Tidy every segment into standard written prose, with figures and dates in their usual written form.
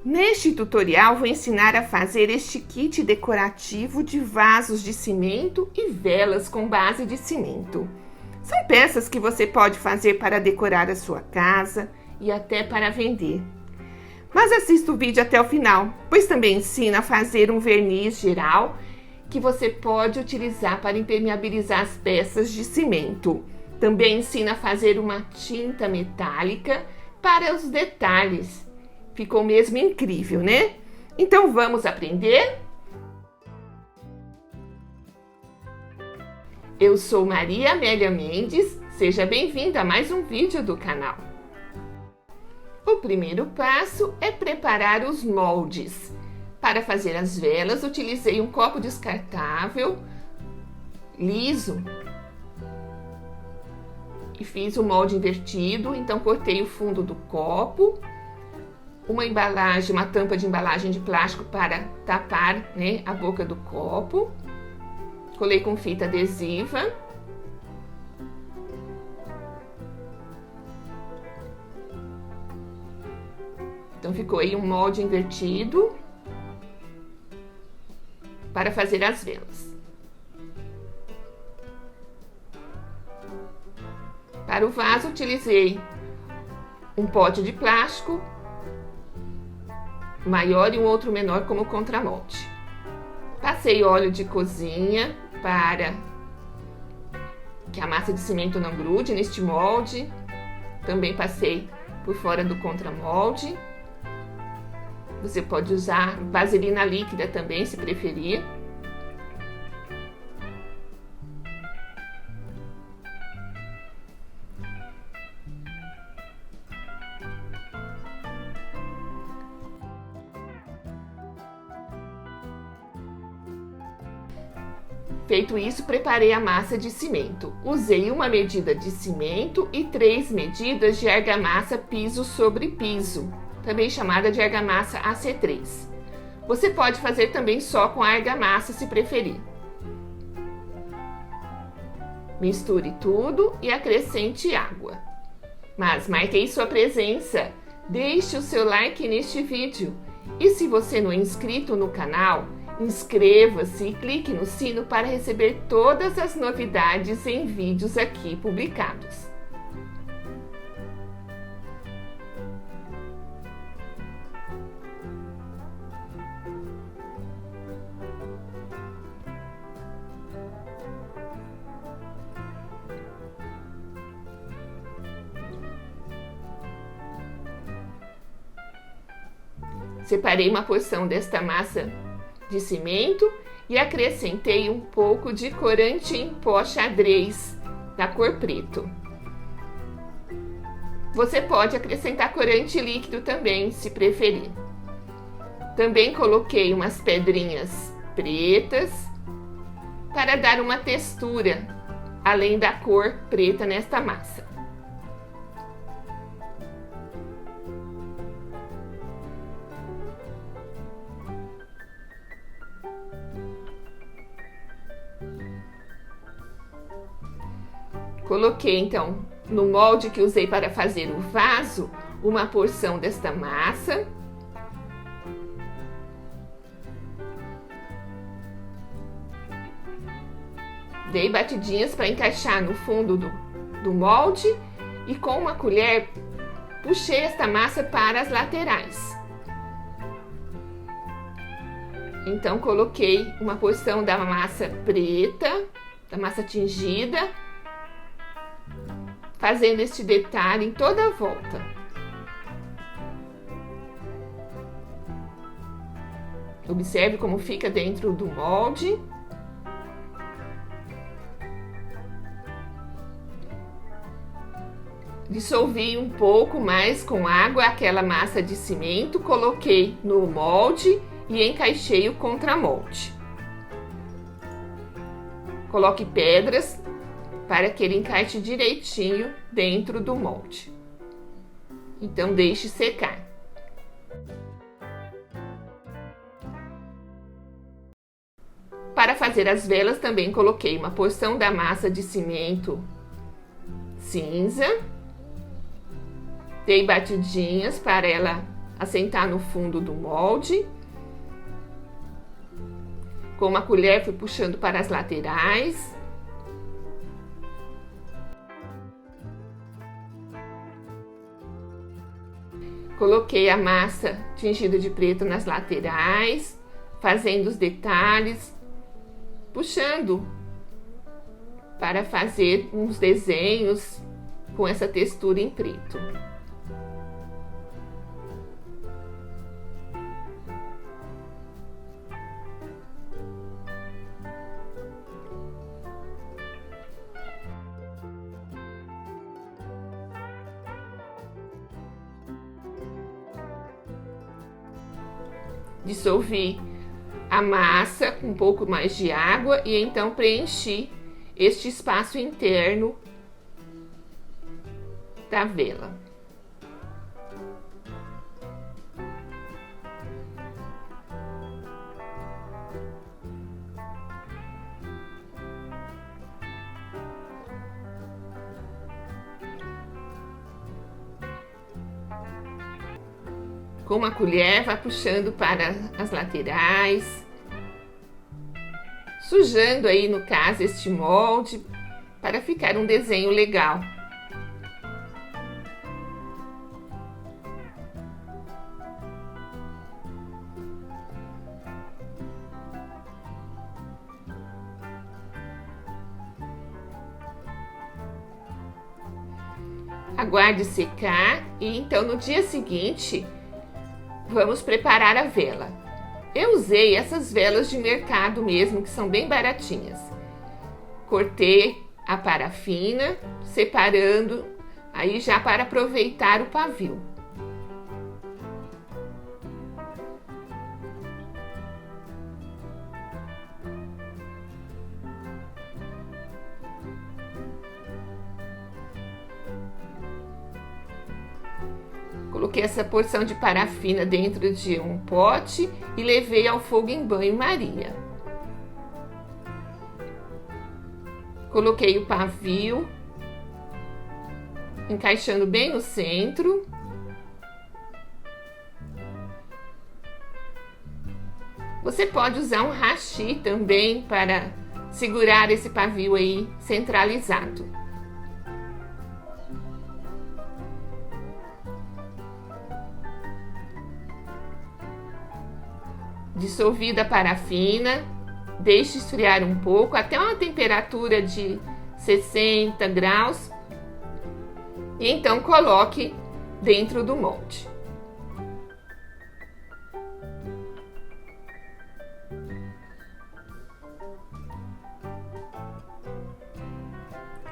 Neste tutorial vou ensinar a fazer este kit decorativo de vasos de cimento e velas com base de cimento. São peças que você pode fazer para decorar a sua casa e até para vender. Mas assista o vídeo até o final, pois também ensino a fazer um verniz geral que você pode utilizar para impermeabilizar as peças de cimento. Também ensino a fazer uma tinta metálica para os detalhes. Ficou mesmo incrível, né? Então vamos aprender? Eu sou Maria Amélia Mendes, seja bem-vinda a mais um vídeo do canal. O primeiro passo é preparar os moldes. Para fazer as velas, utilizei um copo descartável, liso, e fiz o molde invertido, então cortei o fundo do copo, uma tampa de embalagem de plástico para tapar, né, a boca do copo. Colei com fita adesiva. Então ficou aí um molde invertido para fazer as velas. Para o vaso utilizei um pote de plástico maior e um outro menor como contramolde. Passei óleo de cozinha para que a massa de cimento não grude neste molde. Também passei por fora do contramolde. Você pode usar vaselina líquida também, se preferir. Feito isso, preparei a massa de cimento. Usei uma medida de cimento e 3 medidas de argamassa piso sobre piso, também chamada de argamassa AC3. Você pode fazer também só com a argamassa, se preferir. Misture tudo e acrescente água. Mas marquei sua presença. Deixe o seu like neste vídeo. E se você não é inscrito no canal, inscreva-se e clique no sino para receber todas as novidades em vídeos aqui publicados. Separei uma porção desta massa de cimento e acrescentei um pouco de corante em pó xadrez da cor preto. Você pode acrescentar corante líquido também, se preferir. Também coloquei umas pedrinhas pretas para dar uma textura, além da cor preta nesta massa. Coloquei então no molde que usei para fazer o vaso uma porção desta massa. Dei batidinhas para encaixar no fundo do molde e com uma colher puxei esta massa para as laterais. Então coloquei uma porção da massa preta, da massa tingida, fazendo este detalhe em toda a volta. Observe como fica dentro do molde. Dissolvi um pouco mais com água aquela massa de cimento, coloquei no molde e encaixei o contramolde. Coloque pedras para que ele encaixe direitinho dentro do molde. Então deixe secar. Para fazer as velas também coloquei uma porção da massa de cimento cinza. Dei batidinhas para ela assentar no fundo do molde. Com uma colher fui puxando para as laterais. Coloquei a massa tingida de preto nas laterais, fazendo os detalhes, puxando para fazer uns desenhos com essa textura em preto. Dissolvi a massa com um pouco mais de água e então preenchi este espaço interno da vela. Com uma colher, vai puxando para as laterais, sujando aí, no caso, este molde, para ficar um desenho legal. Aguarde secar e então no dia seguinte vamos preparar a vela. Eu usei essas velas de mercado mesmo, que são bem baratinhas. Cortei a parafina, separando aí já para aproveitar o pavio. Coloquei essa porção de parafina dentro de um pote e levei ao fogo em banho-maria. Coloquei o pavio, encaixando bem no centro. Você pode usar um hashi também para segurar esse pavio aí centralizado. Dissolvida a parafina, deixe esfriar um pouco até uma temperatura de 60 graus e então coloque dentro do molde.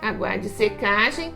Aguarde secagem.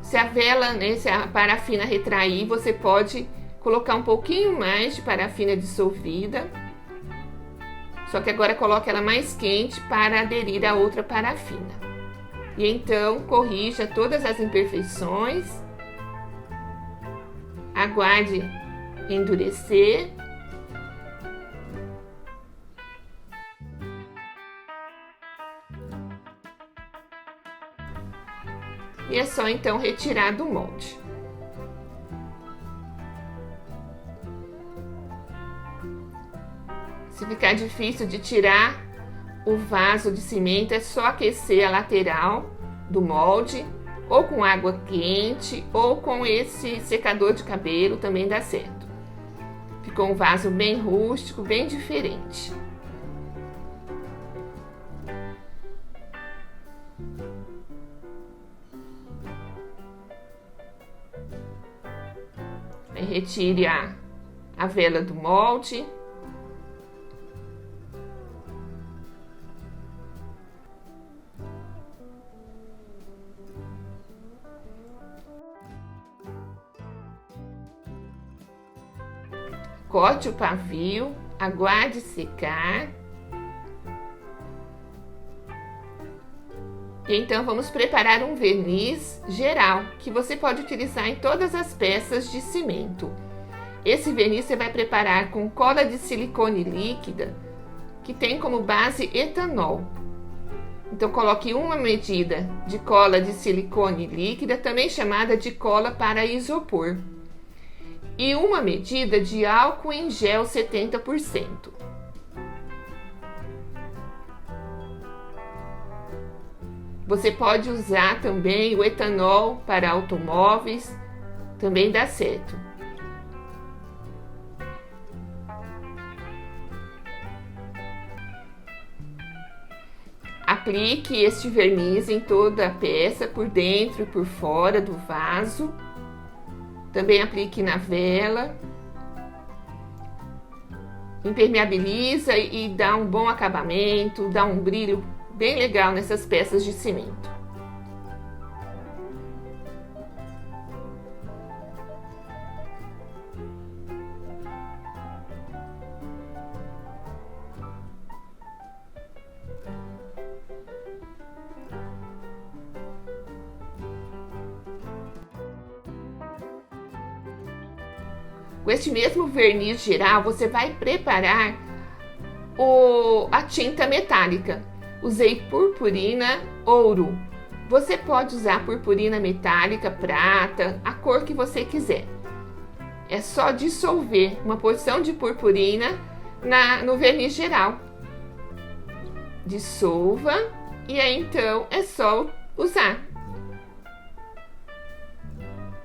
Se a vela, se a parafina retrair, você pode colocar um pouquinho mais de parafina dissolvida, só que agora coloque ela mais quente para aderir a outra parafina. E então corrija todas as imperfeições, aguarde endurecer. E é só então retirar do molde. Se ficar difícil de tirar o vaso de cimento, é só aquecer a lateral do molde, ou com água quente, ou com esse secador de cabelo, também dá certo. Ficou um vaso bem rústico, bem diferente. Aí retire a vela do molde. Corte o pavio, aguarde secar. E então vamos preparar um verniz geral, que você pode utilizar em todas as peças de cimento. Esse verniz você vai preparar com cola de silicone líquida, que tem como base etanol. Então coloque uma medida de cola de silicone líquida, também chamada de cola para isopor. e uma medida de álcool em gel 70%. Você pode usar também o etanol para automóveis, também dá certo. Aplique este verniz em toda a peça, por dentro e por fora do vaso. Também aplique na vela. Impermeabiliza e dá um bom acabamento, dá um brilho bem legal nessas peças de cimento. Com este mesmo verniz geral, você vai preparar a tinta metálica. Usei purpurina ouro. Você pode usar purpurina metálica, prata, a cor que você quiser. É só dissolver uma porção de purpurina no verniz geral. Dissolva e aí então é só usar.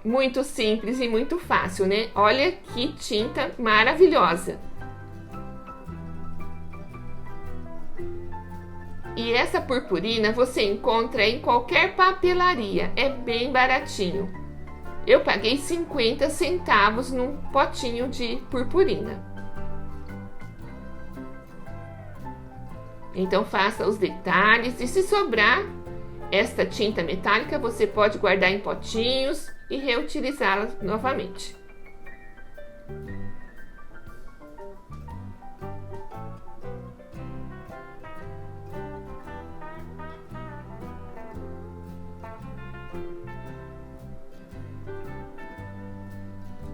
Muito simples e muito fácil, né? Olha que tinta maravilhosa! E essa purpurina você encontra em qualquer papelaria, é bem baratinho. Eu paguei 50 centavos num potinho de purpurina. Então faça os detalhes e se sobrar esta tinta metálica, você pode guardar em potinhos e reutilizá-la novamente.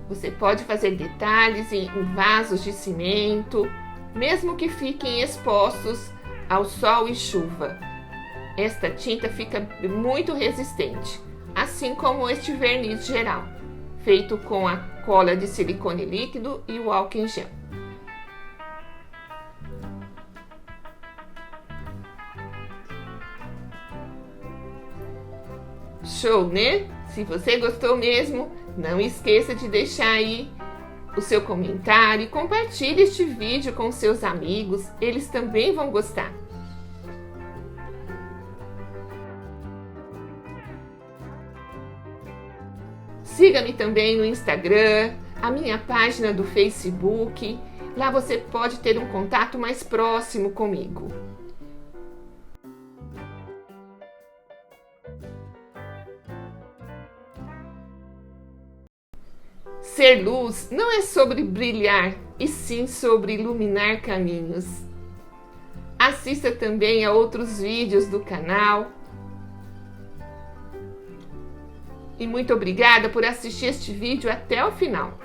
Você pode fazer detalhes em vasos de cimento, mesmo que fiquem expostos ao sol e chuva. Esta tinta fica muito resistente, assim como este verniz geral, feito com a cola de silicone líquido e o álcool em gel. Show, né? Se você gostou mesmo, não esqueça de deixar aí o seu comentário e compartilhe este vídeo com seus amigos, eles também vão gostar. Siga-me também no Instagram, a minha página do Facebook. Lá você pode ter um contato mais próximo comigo. Ser luz não é sobre brilhar, e sim sobre iluminar caminhos. Assista também a outros vídeos do canal. E muito obrigada por assistir este vídeo até o final.